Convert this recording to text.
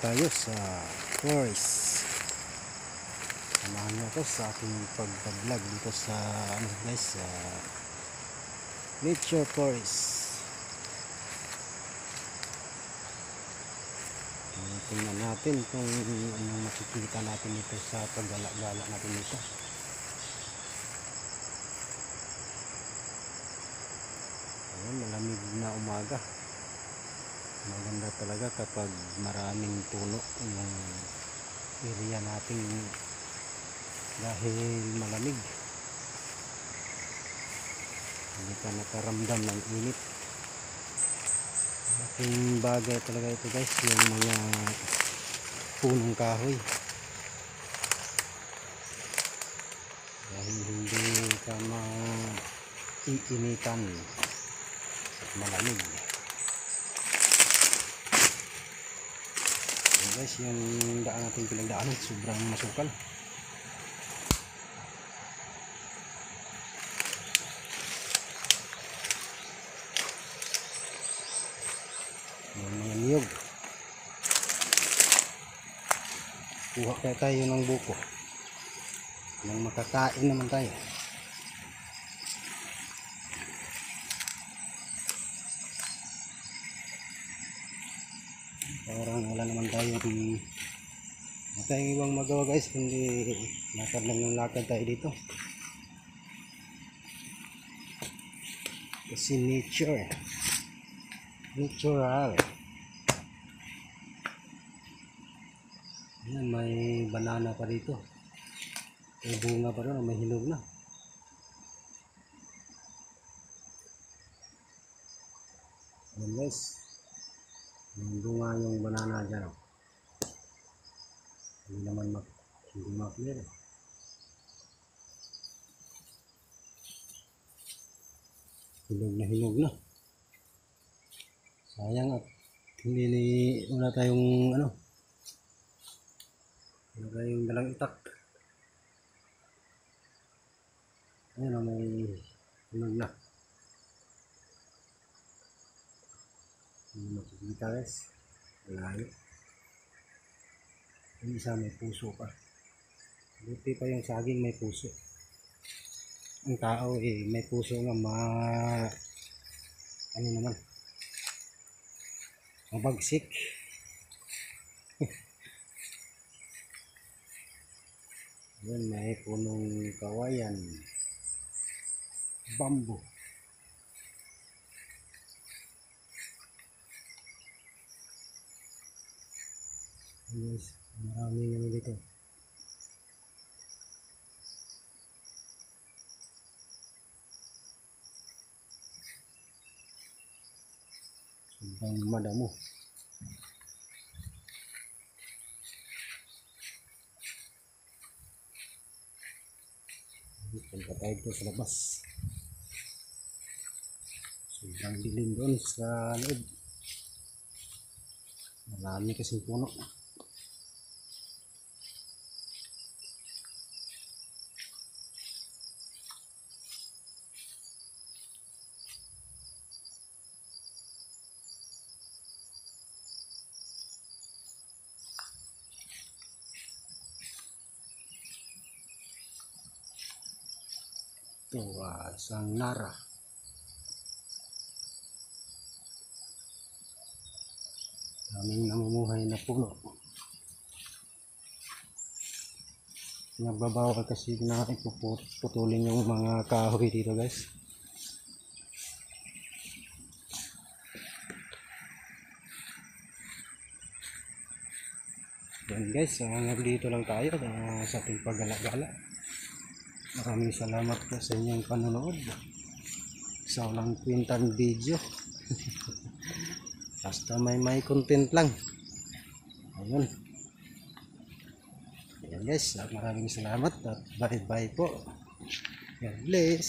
tayo sa forest. Samahan nyo ako sa aking pag-vlog dito sa guys, sa nature forest. Tingnan natin kung anong makikita natin dito sa paggala-gala natin dito. Ayan, malamig na umaga. Maganda talaga kapag maraming puno yung area natin dahil malamig, hindi ka nakaramdam ng init. Aking bagay talaga ito guys, yung mga punong kahoy, dahil hindi ka maiinitan at malamig. Guys, yung daan natin pinagdaanan sobrang masukal. Yung mga niyog, kuha kaya tayo ng buko nang makakain naman tayo. Parang wala naman tayong ibang magawa guys, kundi lakad lang ng lakad tayo dito kasi natural. Ayan, may banana pa dito, may bunga pa doon, may hinog na. Ayan guys, may bunga yung banana dyan. Hindi naman hindi maklir. Hinog na. Sayang at wala tayong wala tayong dalang itak. Ayan, may hinog na. Hindi makikita guys, malayo. Yung isa may puso pa, buti pa yung saging may puso. Ang tao may puso nga naman, mabagsik. Yan, may punong kawayan, bamboo. Yes, maraming dito. Sobrang madamo. Punta tayo dito sa labas. Sobrang dilim doon sa loob. Marami kasing puno. Ito, isang nara. Daming namumuhay na puno. Nagbabawal kasi na ipuputulin yung mga kahoy dito guys. Yan guys, hanggang dito lang tayo sa ating paggala-gala. Maraming salamat po sa inyong panonood sa walang kwentang video. Basta may content lang. Ayun. Ayan guys, maraming salamat at bye bye po. God bless.